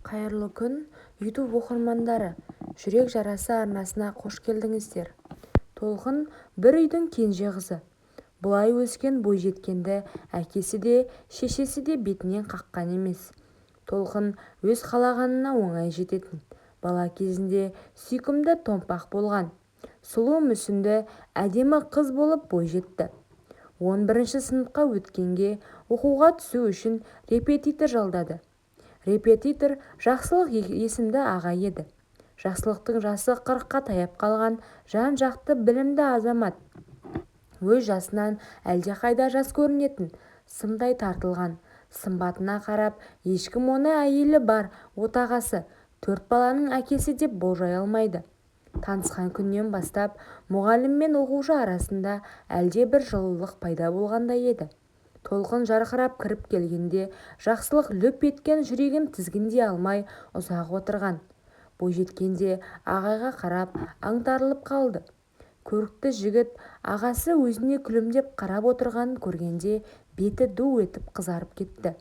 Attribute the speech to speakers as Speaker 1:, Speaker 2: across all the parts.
Speaker 1: Қайырлы күн, YouTube оқырмандары. Жүрек жарасы арнасына қош келдіңіздер. Толқын бір үйдің кенже қызы. Бұлай өскен бойжеткенді әкесі де, шешесі де бетінен қаққан емес. Толқын өз қалағанына оңай жететін. Бала кезінде сүйкімді томпақ болған. Сұлу мүсінді әдемі қыз болып бойжетті. 11 сыныпқа өткенге оқуға түсу үшін репетитор жалдады. Репетитор Жақсылық есімді аға еді. Жақсылықтың жасы 40-қа таяп қалған жан-жақты білімді азамат. Өз жасынан әлдеқайда жас көрінетін, сымдай тартылған. Сымбатына қарап, ешкім оны әйелі бар отағасы, 4 баланың әкесі деп болжай алмайды. Танысқан күннен бастап мұғалім мен оқушы арасында әлде бір жылылық пайда болғандай еді. Толқын жарқырап кіріп келгенде Жақсылық löп еткен жүрегін тізгіндей алмай ұзақ отырған. Бойжеткенде ағайға қарап аңтарылып қалды. Көрікті жігіт ағасы өзіне күлімдеп қарап отырғанын көргенде беті ду етіп қызарып кетті.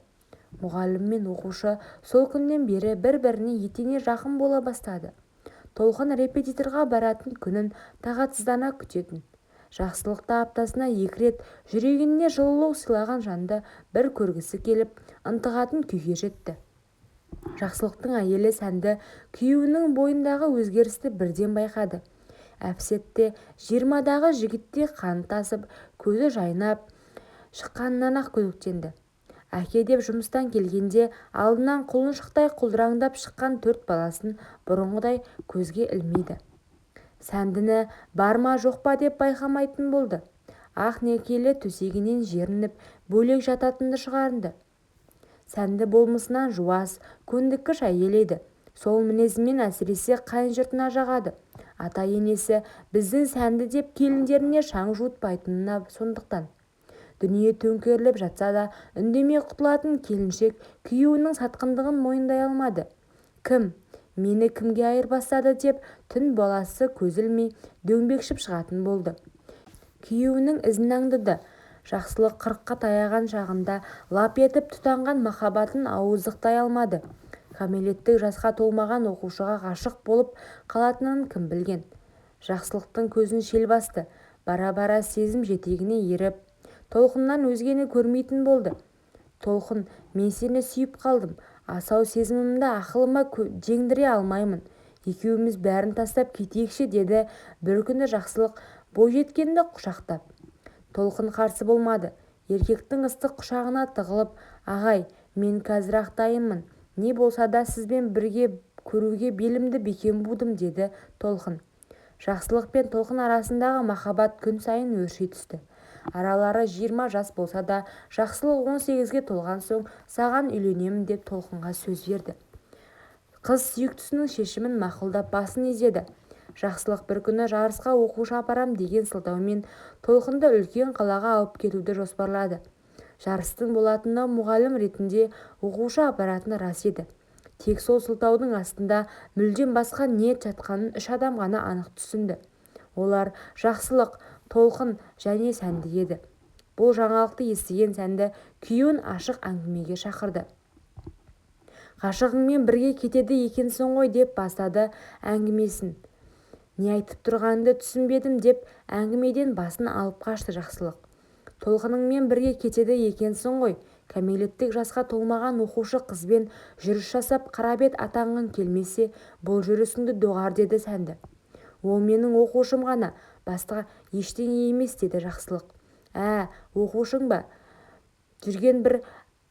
Speaker 1: Мұғалім мен оқушы сол күннен бері бір-біріне етене жақын бола бастады. Толқын репетиторға баратын күнін тағатсыздана күтетін. Жақсылықта аптасына 2 рет жүрегіне жылулық сыйлаған жанды бір көргісі келіп ынтығатын күйге жетті. Жақсылықтың әйелі Сәнді күйеуінің бойындағы өзгерісті бірден байқады. Әпсетте 20-дағы жігітте қан тасып, көзі жайнап шыққаннан-ақ күдіктенді. Әке деп жұмыстан келгенде алдынан құлыншықтай құлдыраңдап шыққан 4 баласын бұрынғыдай көзге ілмейді. Сәндіні бар ма жоқ па деп байқамайтын болды. Ақ некелі төсегінен жерініп бөлек жататынды шығарынды. Сәнді болмысынан жуас, көндіккіш әйел еді. Сол мінезімен әсіресе қайын жұртына жағады. Ата-енесі біздің Сәнді деп келіндеріне шаң жуытпайтынына сондықтан. Дүние төңкеріліп жатса да үндемей құтылатын келіншек күйеуінің сатқындығын мойындай алмады. Кім? Мені кімге айырбастады деп түн баласы көз ілмей дөңбекшіп шығатын болды. Күйеуінің ізін аңдыды. Жақсылық 40-қа таяған шағында лап етіп тұтанған махаббатын ауыздықтай алмады. Кәмелеттік жасқа толмаған оқушыға ғашық болып қалатынын кім білген. Жақсылықтың көзін шел басты. Бара-бара сезім жетегіне еріп, Толқыннан өзгені көрмейтін болды. Толқын, мен сені сүйіп қалдым. Асау сезімімді ақылыма жеңдіре алмаймын. Екеуміз бәрін тастап кетейікші деді бір күні Жақсылық бойжеткенді құшақтап. Толқын қарсы болмады. Еркектің ыстық құшағына тығылып, ағай, мен қазір-ақ дайынмын. Не болса да сізбен бірге көруге белімді бекем будым деді Толқын. Жақсылық пен Толқын арасындағы махаббат күн сайын өрши түсті. Аралары 20 жас болса да Жақсылық 18-ге толған соң саған үйленемін деп Толқынға сөз берді. Қыз сүйіктісінің шешімін мақұлдап басын изеді. Жақсылық бір күні жарысқа оқушы апарам деген сылтаумен Толқынды үлкен қалаға алып кетуді жоспарлады. Жарыстың болатыны мұғалім ретінде оқушы апаратыны рас еді. Тек сол сылтаудың астында мүлдем басқа ниет жатқанын 3 адам ғана анық түсінді. Олар Жақсылық, Толқын және Сәнді еді. Бұл жаңалықты естіген Сәнді күйеуін ашық әңгімеге шақырды. Ғашығыңмен бірге кетеді екенсің ғой деп бастады әңгімесін. Не айтып тұрғанды түсінбедім деп әңгімеден басын алып қашты Жақсылық. Толқыныңмен бірге кетеді екенсің ғой. Кәмелеттік жасқа толмаған оқушы қызбен жүріс жасап қарабет атанғың келмесе, бұл жүрісіңді доғар деді Сәнді. Ол менің оқушым ғана, басқа ештеңе емес деді Жақсылық. Оқушың ба? Жүрген бір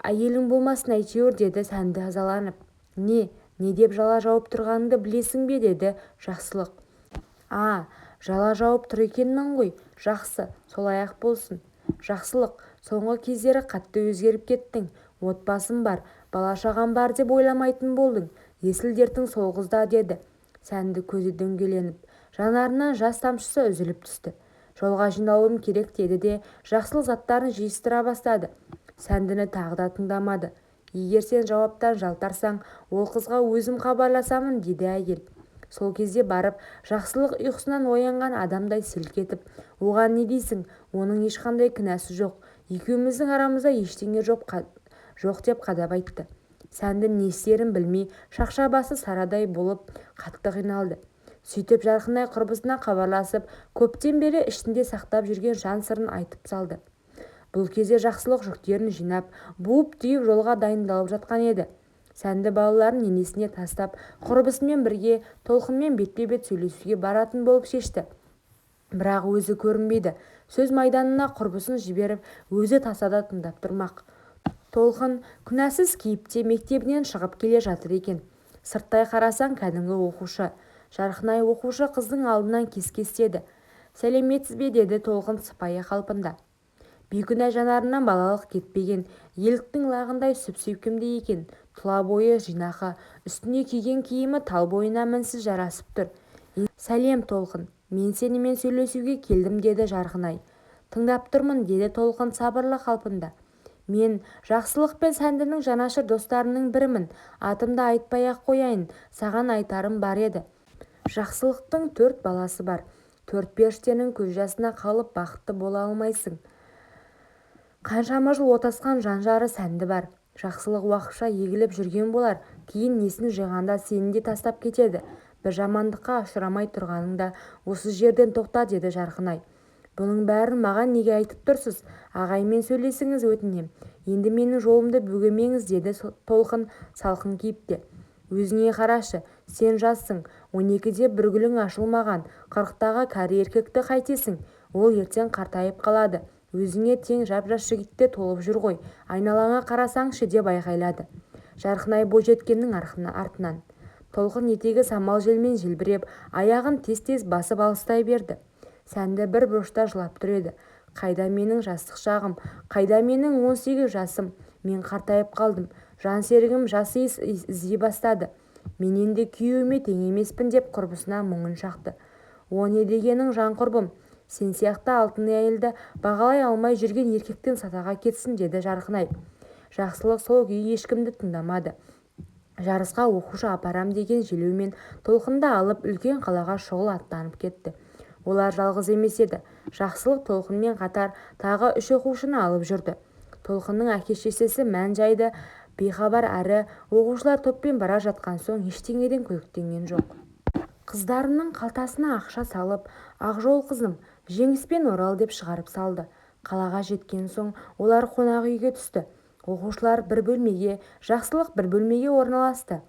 Speaker 1: әйелің болмасын әйтеуір деді Сәнді азаланып. Не деп жала жауып тұрғаныңды білесің бе деді Жақсылық. Жала жауып тұр екенмін ғой. Жақсы, солай-ақ болсын. Жақсылық, соңғы кездері қатты өзгеріп кеттің. Отбасың бар, бала-шағаң бар деп ойламайтын болдың. Есіл дертің сол қызда деді. Сәнді көзі дөңгеленіп, жанарынан жас тамшысы үзіліп түсті. Жолға жиналуым керек деді де Жақсылық заттарын жиыстыра бастады. Сәндіні тағы да тыңдамады. Егер сен жауаптан жалтарсаң, ол қызға өзім хабарласамын деді әйел. Сол кезде барып Жақсылық ұйқысынан оянған адамдай селк етіп, оған не дейсің? Оның ешқандай кінәсі жоқ. Екеуміздің арамызда ештеңе жоқ деп қадап айтты. Сәнді не істерін білмей шақша басы сарадай болып қатты қиналды. Сөйтіп Жарқынай құрбысына хабарласып көптен бері ішінде сақтап жүрген жан сырын айтып салды. Бұл кезде Жақсылық жүктерін жинап, буып-түйіп жолға дайындалып жатқан еді. Сәнді балаларын енесіне тастап, құрбысымен бірге Толқынмен бетпе-бет сөйлесуге баратын болып шешті. Бірақ өзі көрінбейді. Сөз майданына құрбысын жіберіп, өзі тасада тыңдап тұрмақ. Толқын күнәсіз кейіпте мектебінен шығып келе жатыр екен. Сырттай қарасаң кәдімгі оқушы. Жарқынай оқушы қыздың алдынан кес-кестеді. «Сәлеметсіз бе?» деді Толқын сыпайы қалпында. Бейкүнә жанарынан балалық кетпеген, еліктің лағындай сүп-сүйкімді екен. Тұла бойы жинақы, үстіне киген киімі тал бойына мінсіз жарасып тұр. «Сәлем, Толқын, мен сенімен сөйлесуге келдім», деді Жарқынай. «Тыңдап тұрмын», деді Толқын сабырлы қалпында. «Мен Жақсылық пен Сәндінің жанашыр достарының бірімін. Атымды айтпай-ақ қояйын, саған айтарым бар еді. Жақсылықтың 4 баласы бар. 4 періштенің көз жасына қалып бақытты бола алмайсың. Қаншама жыл отасқан жан-жары Сәнді бар. Жақсылық уақытша егіліп жүрген болар, кейін несін жиғанда сені де тастап кетеді. Бір жамандыққа ұшырамай тұрғаныңда осы жерден тоқта», деді Жарқынай. «Бұның бәрін маған неге айтып тұрсыз? Ағаймен сөйлесіңіз, өтінем. Енді менің жолымды бөгемеңіз», деді Толқын салқын кейіпте. «Өзіңе қарашы, сен жассың, 12-де бір гүлің ашылмаған, 40-тағы кәрі еркекті қайтесің? Ол ертең қартайып қалады. Өзіңе тең жап-жас жігітте толып жүр ғой, айналаңа қарасаңшы», деп айғайлады Жарқынай бойжеткеннің артынан. Толқын етегі самал желмен желбіреп, аяғын тез-тез басып алыстай берді. Сәнді бір бұрышта жылап тұр еді. «Қайда менің жастық шағым, қайда менің 18 жасым? Мен қартайып қалдым. Жан серігім жас иіс іздей бастады. Мен енді күйеуіме тең емеспін», деп құрбысына мұңын шақты. «О не дегенің, жан құрбым? Сен сияқты алтын әйелді бағалай алмай жүрген еркектен сатаға кетсін», деді Жарқынай. Жақсылық сол күйі ешкімді тыңдамады. Жарысқа оқушы апарам деген желеумен Толқынды алып үлкен қалаға шұғыл аттанып кетті. Олар жалғыз емес еді. Жақсылық Толқынмен қатар тағы 3 оқушыны алып жүрді. Толқынның әке-шешесі мән-жайды бейхабар, әрі оқушылар топпен бара жатқан соң ештеңеден күдіктенген жоқ. Қыздарының қалтасына ақша салып, «Ақжол қызым, жеңіспен орал», деп шығарып салды. Қалаға жеткен соң олар қонақ үйге түсті. Оқушылар бір бөлмеге, Жақсылық бір бөлмеге орналасты.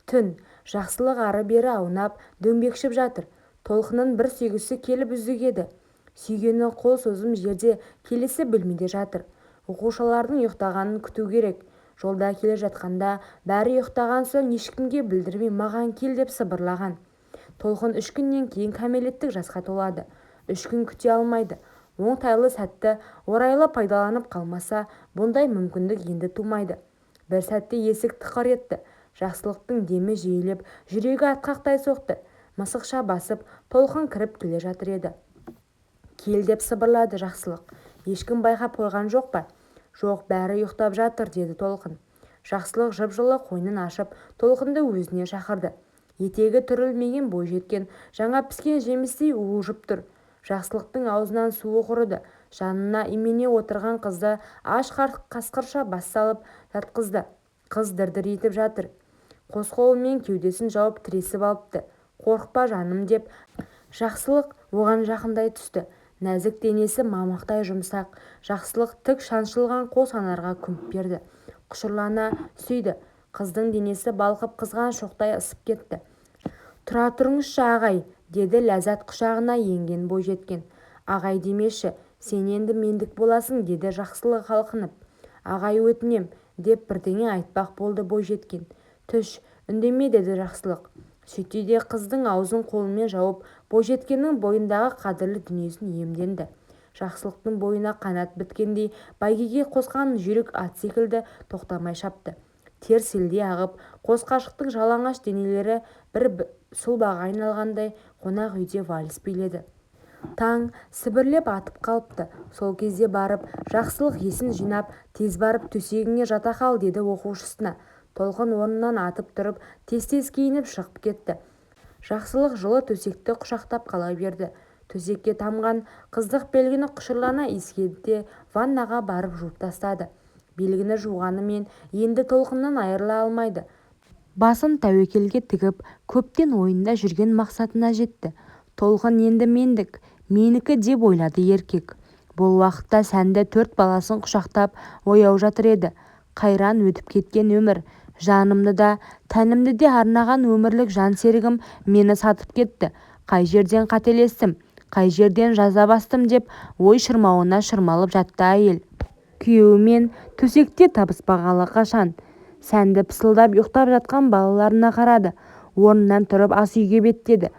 Speaker 1: Түн. Жақсылық ары-бері аунап, дөңбекшіп жатыр. Толқынның бір сүйгісі келіп үздігеді. Сүйгені қол созым жерде, келесі бөлмеде жатыр. Оқушылардың ұйықтағанын күту керек. Жолда келе жатқанда бәрі ұйықтаған соң ешкімге білдірмей маған кел деп сыбырлаған. Толқын 3 күннен кейін кәмелеттік жасқа толады. 3 күн күте алмайды. Оңтайлы сәтті орайлы пайдаланып қалмаса, бұндай мүмкіндік енді тумайды. Бір сәтте есік тықыр етті. Жақсылықтың демі жиілеп, жүрегі атқақтай соқты. Мысықша басып, Толқын кіріп келе жатыр еді. «Кел» деп сыбырлады Жақсылық. «Ешкім байқап қойған жоқ па?» «Жоқ, бәрі ұйықтап жатыр», деді Толқын. Жақсылық жып-жылы қойнын ашып, Толқынды өзіне шақырды. Етегі түрілмеген бойжеткен жаңа піскен жемістей уылжып тұр. Жақсылықтың аузынан суы құрыды. Жанына имене отырған қызды аш қасқырша бас салып жатқызды. Қыз дір-дір етіп жатыр. Қос қолымен кеудесін жауып тіресіп алыпты. «Қорықпа жаным», деп Жақсылық оған жақындай түсті. Нәзік денесі мамықтай жұмсақ. Жақсылық тік шаншылған қос анарға күмп берді. Құшырлана сүйді. Қыздың денесі балқып қызған шоқтай ысып кетті. «Тұра тұрыңызшы, ағай», деді Ләззат құшағына енген бойжеткен. «Ағай демеші, сен енді мендік боласың», деді Жақсылық халқынып. «Ағай, өтінем», деп бірдеңе айтпақ болды бойжеткен. «Түш, үндеме», деді Жақсылық. Сөйтті де қыздың аузын қолымен жауып, бойжеткеннің бойындағы қадірлі дүниесін иемденді. Жақсылықтың бойына қанат біткендей бәйгеге қосқан жүйрік ат секілді тоқтамай шапты. Тер селдей ағып, қос қашықтың жалаңаш денелері бір сұлбаға айналғандай қонақ үйде вальс биледі. Таң сібірлеп атып қалыпты. Сол кезде барып, Жақсылық есін жинап, тез барып төсегіңе жата қал, деді оқушысына. Толқын орнынан атып тұрып, тез-тез киініп шығып кетті. Жақсылық жылы төсекті құшақтап қала берді. Төсекке тамған қыздық белгіні құшырлана иіскеді де ваннаға барып жуып тастады. белгіні жуғанымен енді толқыннан айырыла алмайды. Басын тәуекелге тігіп көптен ойында жүрген мақсатына жетті. Толқын енді мендік, менікі деп ойлады еркек. Бұл уақытта Сәнді 4 баласын құшақтап ояу жатыр еді. Қайран өтіп кеткен өмір, жанымды да, тәнімді де арнаған өмірлік жан серігім мені сатып кетті. Қай жерден қателестім, қай жерден жаза бастым деп ой шырмауына шырмалып жатты әйел. Күйеуімен төсекте табыспағалы қашан. Сәнді пысылдап ұйықтап жатқан балаларына қарады. Орнынан тұрып ас үйге беттеді.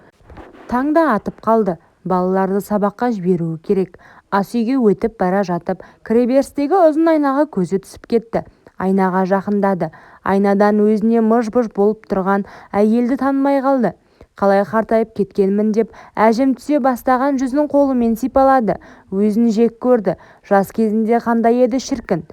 Speaker 1: Таңда атып қалды. Балаларды сабаққа жіберуі керек. Ас үйге өтіп бара жатып, кіреберістегі ұзын айнаға көзі түсіп кетті. Айнаға жақындады. Айнадан өзіне мыж-мыж болып тұрған әйелді танымай қалды. Қалай қартайып кеткенмін деп әжім түсе бастаған жүзін қолымен сипалады. Өзін жек көрді. Жас кезінде қандай еді шіркін.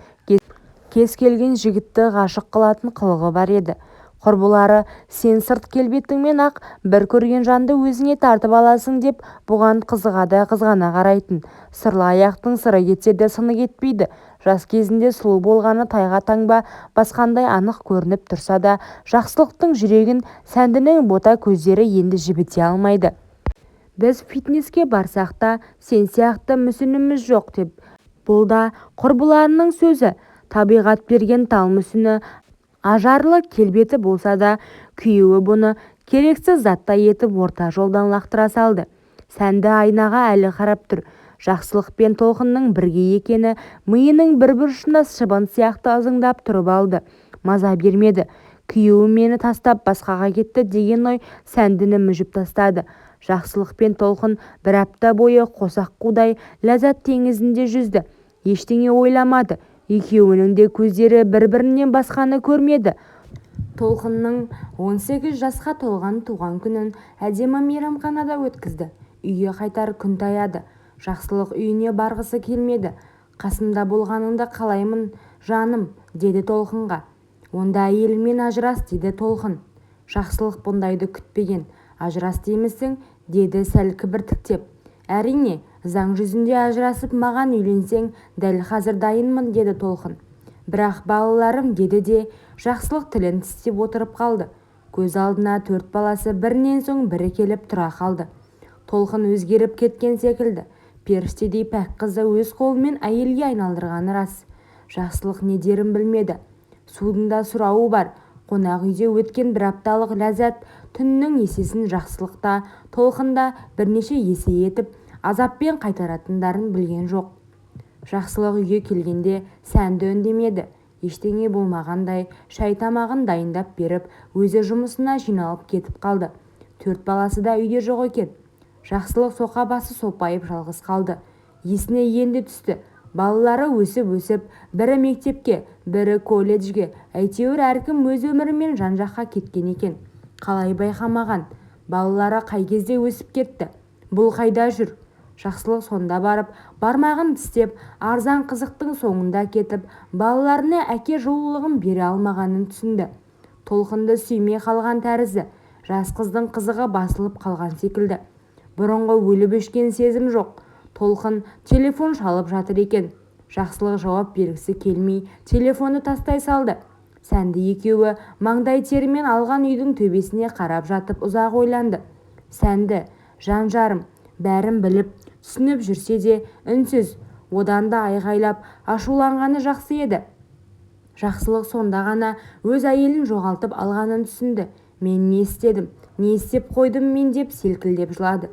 Speaker 1: Кез келген жігітті ғашық қылатын қылығы бар еді. Құрбылары сен сырт келбетіңмен ақ бір көрген жанды өзіңе тартып аласың деп бұған қызыға да қызғана қарайтын. Сырлы аяқтың сыры кетсе де сыны кетпейді. Жас кезінде сұлу болғаны тайға таңба басқандай анық көрініп тұрса да, жақсылықтың жүрегін Сәндінің бота көздері енді жібіте алмайды. Біз фитнеске барсақ та сен сияқты мүсініміз жоқ деп. Бұл да құрбыларының сөзі. Табиғат берген тал мүсіні ажарлы келбеті болса да, күйеуі бұны керексіз заттай етіп орта жолдан лақтыра салды. Сәнді айнаға әлі қарап тұр. Жақсылық пен толқынның бірге екені миының бір бұрышында шыбын сияқты ызыңдап тұрып алды. Маза бермеді. Күйеуім мені тастап басқаға кетті деген ой Сәндіні мүжіп тастады. Жақсылық пен толқын бір апта бойы қосақ қудай ләззат теңізінде жүзді. Ештеңе ойламады. Екеуінің де көздері бір-бірінен басқаны көрмеді. Толқынның 18 жасқа толған туған күнін әдемі мейрамханада өткізді. Үйге қайтар күн таяды. Жақсылық үйіне барғысы келмеді. Қасымда болғаныңды қалаймын, жаным, деді толқынға. Онда әйеліңмен ажырас, деді толқын. Жақсылық бұндайды күтпеген. Ажырас деймісің, деді сәл кібіртіктеп. Әрине, заң жүзінде ажырасып маған үйленсең, дәл қазір дайынмын, деді толқын. Бірақ балаларым, деді де, Жақсылық тілін тістеп отырып қалды. Көз алдына 4 баласы бірінен соң бірі келіп тұра қалды. Толқын өзгеріп кеткен секілді. Періштедей пәк қызы өз қолымен әйелге айналдырғаны рас. Жақсылық не дерін білмеді. Судың да сұрауы бар. Қонақ үйде өткен бір апталық ләззат түннің есесін Жақсылықта, толқында бірнеше есе етіп, азаппен қайтаратындарын білген жоқ. Жақсылық үйге келгенде Сәнді үндемеді. Ештеңе болмағандай шай тамағын дайындап беріп, өзі жұмысына жиналып кетіп қалды. 4 баласы да үйде жоқ екен. Жақсылық соқа басы сопайып жалғыз қалды. Есіне енді түсті. Балалары өсіп-өсіп, бірі мектепке, бірі колледжге, әйтеуір әркім өз өмірімен жан-жаққа кеткен екен. Қалай байқамаған? Балалары қай кезде өсіп кетті? Бұл қайда жүр? Жақсылық сонда барып, бармағын тістеп, арзан қызықтың соңында кетіп, балаларына әке жылулығын бере алмағанын түсінді. Толқынды сүймей қалған тәрізді. Жас қыздың қызығы басылып қалған секілді. Бұрынғы өліп өшкен сезім жоқ. Толқын телефон шалып жатыр екен. Жақсылық жауап бергісі келмей, телефонды тастай салды. Сәнді екеуі маңдай терімен алған үйдің төбесіне қарап жатып ұзақ ойланды. Сәнді, жан-жарым, бәрін біліп, түсініп жүрсе де үнсіз, одан да айғайлап ашуланғаны жақсы еді. Жақсылық сонда ғана өз әйелін жоғалтып алғанын түсінді. Мен не істедім, не істеп қойдым мен деп селкілдеп жылады.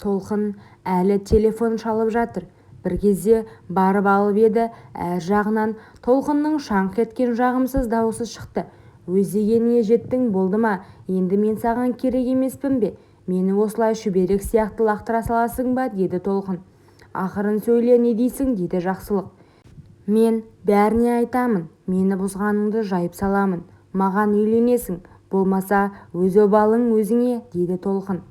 Speaker 1: Толқын әлі телефон шалып жатыр. Бір кезде барып алып еді, әр жағынан толқынның шаңқ еткен жағымсыз дауысы шықты. Өз дегеніңе жеттің болды ма? Енді мен саған керек емеспін бе? Мені осылай шүберек сияқты лақтыра саласың ба? Деді толқын. Ақырын сөйле, не дейсің? Деді Жақсылық. Мен бәріне айтамын. Мені бұзғаныңды жайып саламын. Маған үйленесің. Болмаса өз обалың өзіңе, деді толқын.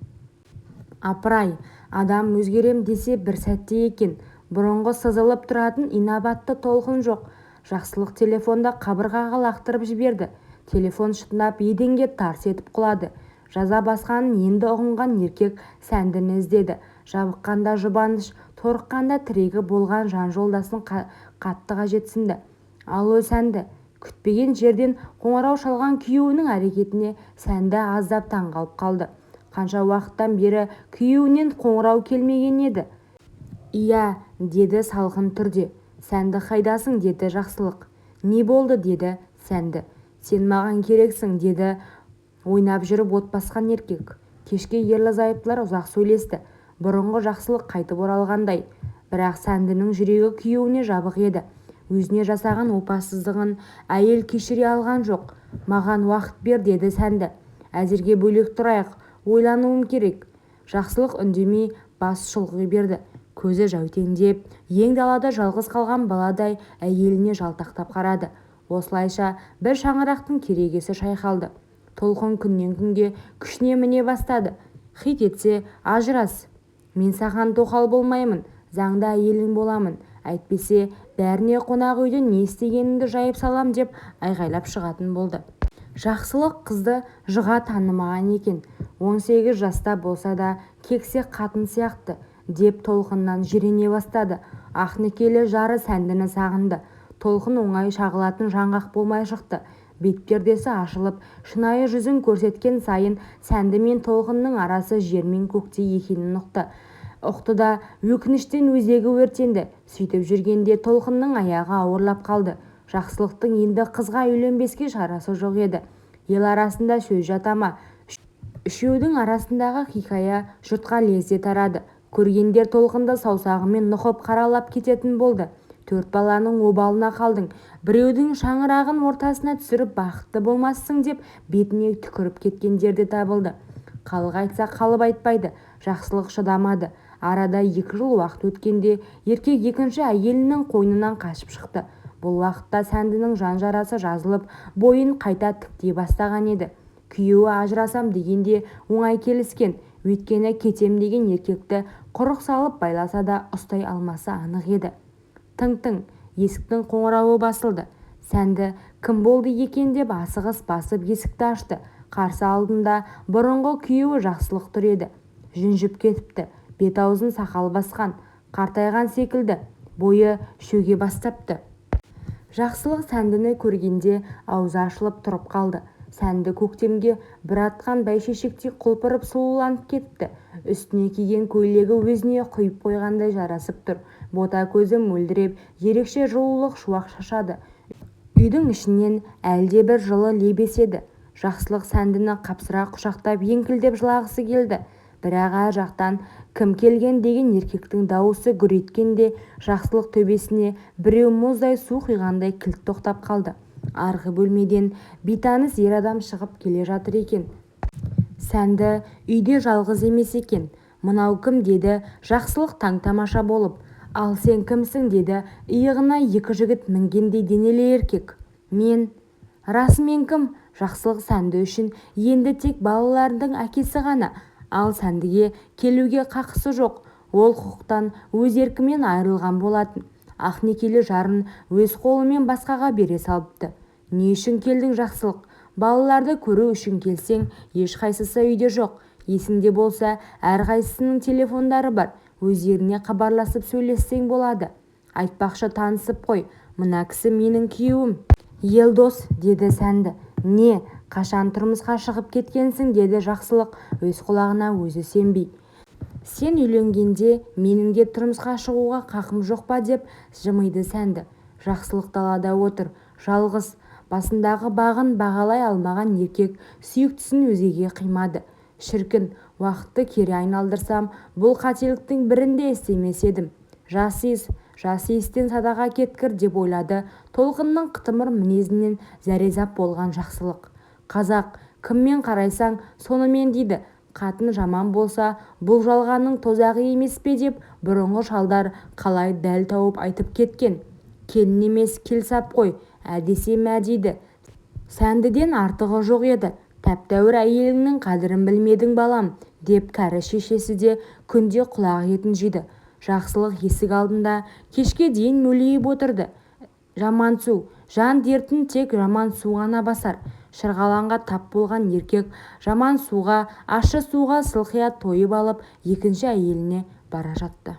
Speaker 1: Апырай, адам өзгерем десе бір сәтте екен. Бұрынғы сызылып тұратын инабатты толқын жоқ. Жақсылық телефонда қабырғаға лақтырып жіберді. Телефон шытынап еденге тарс етіп құлады. Жаза басқанын енді ұғынған еркек Сәндіні іздеді. Жабыққанда жұбаныш, торыққанда тірегі болған жан жолдасын қатты қажетсінді. Алло, Сәнді. Күтпеген жерден қоңырау шалған күйеуінің әрекетіне Сәнді аздап таңғалып қалды. Қанша уақыттан бері күйеуінен қоңырау келмеген еді. Иә, деді салқын түрде. Сәнді, қайдасың, деді Жақсылық. Не болды, деді Сәнді. Сен маған керексің, деді ойнап жүріп от басқан еркек. Кешке ерлі-зайыптылар ұзақ сөйлесті. Бұрынғы Жақсылық қайтып оралғандай. Бірақ Сәндінің жүрегі күйеуіне жабық еді. Өзіне жасаған опасыздығын әйел кешіре алған жоқ. Маған уақыт бер, деді Сәнді. Әзірге бөлек тұрайық, ойлануым керек. Жақсылық үндемей бас шұлғи берді. Көзі жәутеңдеп, ең далада жалғыз қалған баладай әйеліне жалтақтап қарады. Осылайша бір шаңырақтың керегесі шайқалды. Толқын күннен күнге күшіне міне бастады. Хит етсе ажырас. Мен саған тоқал болмаймын, заңды әйелің боламын. Әйтпесе бәріне қонақ үйде не істегеніңді жайып салам деп айғайлап шығатын болды. Жақсылық қызды жыға танымаған екен. 18 жаста болса да кексе қатын сияқты деп толқыннан жирене бастады. Ақнекелі жары Сәндіні сағынды. Толқын оңай шағылатын жаңғақ болмай шықты. Бетпердесі ашылып, шынайы жүзін көрсеткен сайын Сәнді мен Толқынның арасы жер мен көктей екенін ұқты да өкініштен өзегі өртенді. Сөйтіп жүргенде Толқынның аяғы ауырлап қалды. Жақсылықтың енді қызға үйленбеске шарасы жоқ еді. Ел арасында сөз жатама. Үшеудің арасындағы хикая жұртқа лезде тарады. Көргендер Толқынды саусағымен нұқып қаралап кететін болды. 4 баланың обалына қалдың. Біреудің шаңырағын ортасына түсіріп бақытты болмассың деп бетіне түкіріп кеткендер де табылды. Халық айтса қалып айтпайды. Жақсылық шыдамады. Арада 2 жыл уақыт өткенде еркек екінші әйелінің қойнынан қашып шықты. Бұл уақытта Сәндінің жан жарасы жазылып, бойын қайта тіктей бастаған еді. Күйеуі ажырасам дегенде оңай келіскен. Өйткені кетем деген еркекті құрық салып байласа да ұстай алмасы анық еді. Тың-тың, есіктің қоңырауы басылды. Сәнді кім болды екен деп асығыс басып есікті ашты. Қарсы алдында бұрынғы күйеуі Жақсылық тұр еді. Жүнжіп кетіпті, бет-аузын сақал басқан, қартайған секілді, бойы шөге бастапты. Жақсылық Сәндіні көргенде аузы ашылып тұрып қалды. Сәнді көктемге бір атқан бәйшешектей құлпырып сұлуланып кетті. Үстіне киген көйлегі өзіне құйып қойғандай жарасып тұр. Бота көзі мөлдіреп, ерекше жылулық шуақ шашады. Үйдің ішінен әлде бір жылы лебес еді. Жақсылық Сәндіні қапсыра құшақтап еңкілдеп жылағысы келді. Бірақ ар жақтан кім келген деген еркектің дауысы гүр еткенде Жақсылық төбесіне біреу мұздай су құйғандай кілт тоқтап қалды. Арғы бөлмеден бейтаныс ер адам шығып келе жатыр екен. Сәнді үйде жалғыз емес екен. Мынау кім, деді Жақсылық таң-тамаша болып. Ал сен кімсің, деді иығына 2 жігіт мінгендей денелі еркек. Мен. Расымен кім? Жақсылық Сәнді үшін енді тек балалардың әкесі ғана. Ал Сәндіге келуге қақысы жоқ. Ол құқықтан өз еркімен айырылған болатын. Ақнекелі жарын өз қолымен басқаға бере салыпты. Не үшін келдің, Жақсылық? Балаларды көру үшін келсең, ешқайсысы үйде жоқ. Есіңде болса, әрқайсысының телефондары бар. Өздеріне хабарласып сөйлессең болады. Айтпақшы, танысып қой. Мына кісі менің күйеуім. Елдос, деді Сәнді. Не, қашан тұрмысқа шығып кеткенсің, деді Жақсылық өз құлағына өзі сенбей. Сен үйленгенде менің де тұрмысқа шығуға қақым жоқ па деп жымиды Сәнді. Жақсылық далада отыр, жалғыз. Басындағы бағын бағалай алмаған еркек сүйіктісін өзгеге қимады. Шіркін, уақытты кері айналдырсам, бұл қателіктің бірінде істемес едім. Жас иістен садаға кеткір деп ойлады Толқынның қытымыр мінезінен зәрезап болған Жақсылық. Қазақ, кіммен қарайсаң сонымен дейді. Қатын жаман болса, бұл жалғанның тозағы емес пе деп бұрынғы шалдар қалай дәл тауып айтып кеткен. Келін емес, келсап қой, әдесем дейді. Сәндіден артығы жоқ еді. Тәп-тәуір әйеліңнің қадірін білмедің, балам, деп кәрі шешесі де күнде құлақ етін жиды. Жақсылық есік алдында кешке дейін мөлиіп отырды. Жаман су, жан дертін тек жаман су ғана басар. Шырғалаңға тап болған еркек жаман суға, ащы суға сылқия тойып алып екінші әйеліне бара жатты.